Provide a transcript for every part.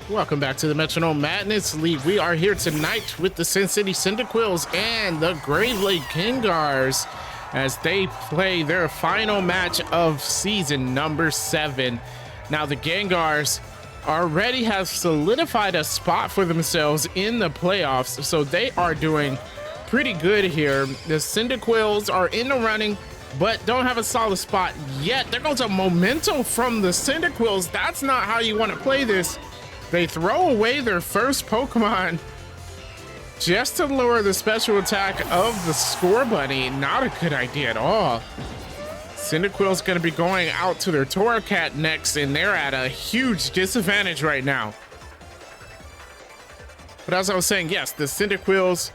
Welcome back to the Metronome Madness League. We are here tonight with the Sin City Cyndaquils and the Grave Lake Gengars as they play their final match of season number 7. Now the Gengars already have solidified a spot for themselves in the playoffs, so they are doing pretty good here. The Cyndaquils are in the running, but don't have a solid spot yet. There goes a memento from the Cyndaquils. That's not how you want to play this. They throw away their first Pokemon just to lower the special attack of the Score Bunny. Not a good idea at all. Cyndaquil's going to be going out to their Torracat next, and they're at a huge disadvantage right now. But as I was saying, yes, the Cyndaquils,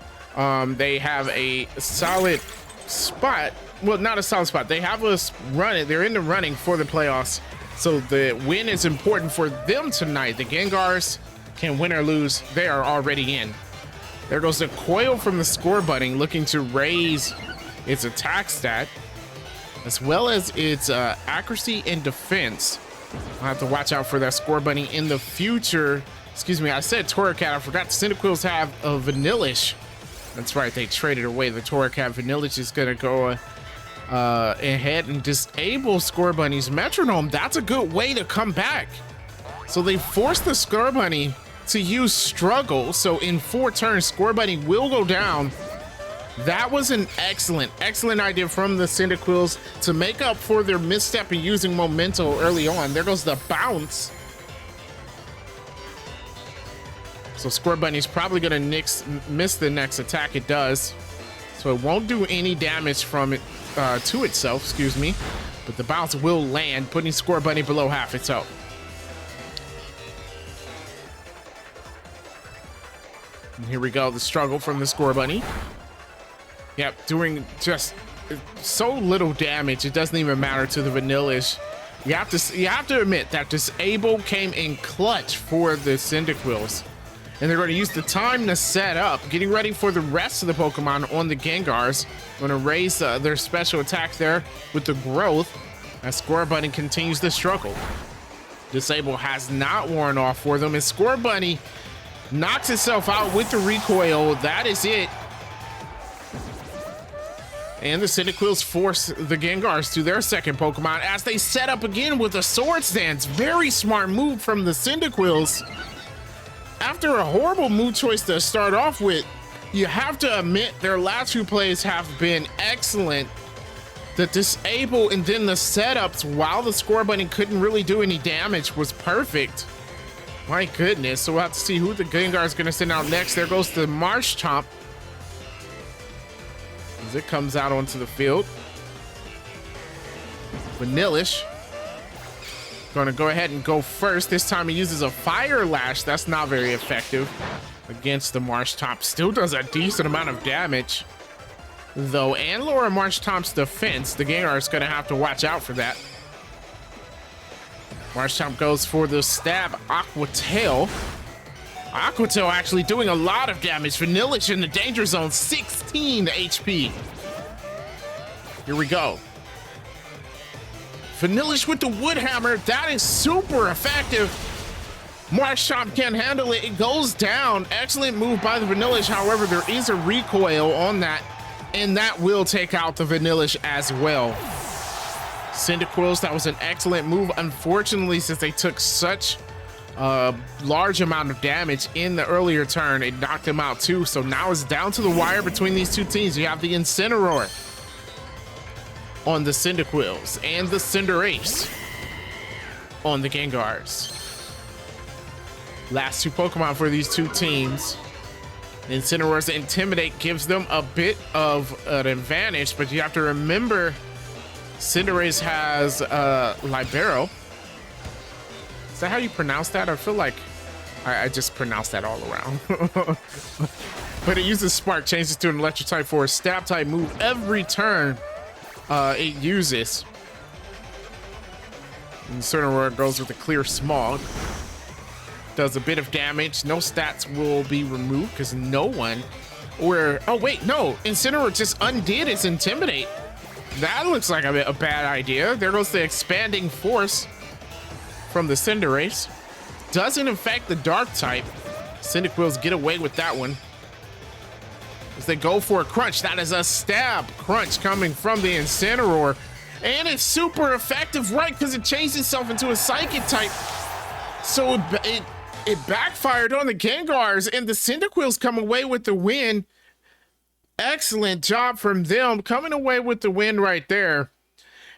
they have a solid spot. Well, not a solid spot. They have us running. They're in the running for the playoffs. So the win is important for them tonight. The Gengars can win or lose. They are already in. There goes the Coil from the Score Bunny, looking to raise its attack stat, as well as its accuracy and defense. I'll have to watch out for that Score Bunny in the future. Excuse me, I said Torracat. I forgot the Cyndaquils have a Vanillish. That's right, they traded away the Torracat. Vanillish is going to go ahead and disable Score Bunny's Metronome. That's a good way to come back. So they forced the Score Bunny to use Struggle. So in 4 turns, Score Bunny will go down. That was an excellent idea from the Cyndaquils to make up for their misstep in using Memento early on. There goes the bounce. So Score Bunny's probably going to miss the next attack it does. So it won't do any damage from it to itself, excuse me. But the bounce will land, putting Score Bunny below half its health. And here we go, the struggle from the Score Bunny. Yep, doing just so little damage, it doesn't even matter to the Vanillish. You have to admit that Disable came in clutch for the Cyndaquils. And they're going to use the time to set up, getting ready for the rest of the Pokemon on the Gengars. Going to raise their special attack there with the growth as Score Bunny continues to struggle. Disable has not worn off for them, and Score Bunny knocks itself out with the recoil. That is it. And the Cyndaquils force the Gengars to their second Pokemon as they set up again with a Swords Dance. Very smart move from the Cyndaquils. After a horrible move choice to start off with, you have to admit their last 2 plays have been excellent. The disable and then the setups while the Score Bunny couldn't really do any damage was perfect. My goodness, so we'll have to see who the Gengar is going to send out next. There goes the Marshtomp as it comes out onto the field. Vanillish gonna go ahead and go first. This time he uses a Fire Lash. That's not very effective against the Marshtomp. Still does a decent amount of damage though, and lower Marshtomp's defense. The Gengar is gonna have to watch out for that. Marshtomp goes for the stab. Aqua Tail actually doing a lot of damage. Vanillish in the danger zone, 16 HP. Here we go. Vanillish with the Wood Hammer, that is super effective. Marshtomp can't handle it, it goes down. Excellent move by the Vanillish, however, there is a recoil on that, and that will take out the Vanillish as well. Cyndaquils, that was an excellent move. Unfortunately, since they took such a large amount of damage in the earlier turn, it knocked them out too. So now it's down to the wire between these 2 teams. You have the Incineroar on the Cyndaquils and the Cinderace on the Gengars. Last 2 Pokemon for these 2 teams. Incineroar's Intimidate gives them a bit of an advantage, but you have to remember Cinderace has Libero. Is that how you pronounce that? I feel like I just pronounced that all around. But it uses Spark, changes to an Electric type for a Stab type move every turn it uses. And Incineroar goes with a Clear Smog. Does a bit of damage. No stats will be removed because no one. Oh wait, no. Incineroar just undid its Intimidate. That looks like a bad idea. There goes the Expanding Force from the Cinderace. doesn't affect the dark type. Cyndaquils get away with that one as they go for a crunch. That is a stab crunch coming from the Incineroar, and it's super effective, right? Because it changed itself into a psychic type, so it backfired on the Gengars, and the Cyndaquils come away with the win. Excellent job from them coming away with the win right there.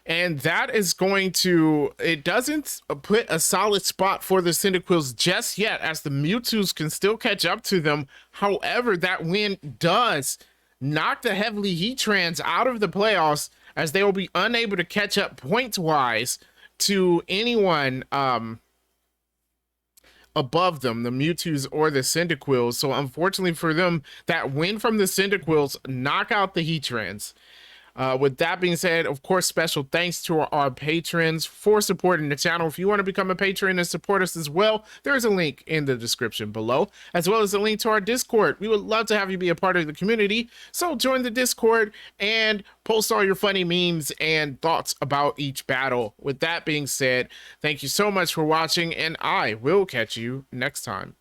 And that is going to, it doesn't put a solid spot for the Cyndaquils just yet, as the Mewtwo's can still catch up to them. However, that win does knock the Heavily Heatrans out of the playoffs, as they will be unable to catch up points-wise to anyone above them, the Mewtwo's or the Cyndaquils. So unfortunately for them, that win from the Cyndaquils knock out the Heatrans. With that being said, of course, special thanks to our patrons for supporting the channel. If you want to become a patron and support us as well, there's a link in the description below, as well as a link to our Discord. We would love to have you be a part of the community, so join the Discord and post all your funny memes and thoughts about each battle. With that being said, thank you so much for watching, and I will catch you next time.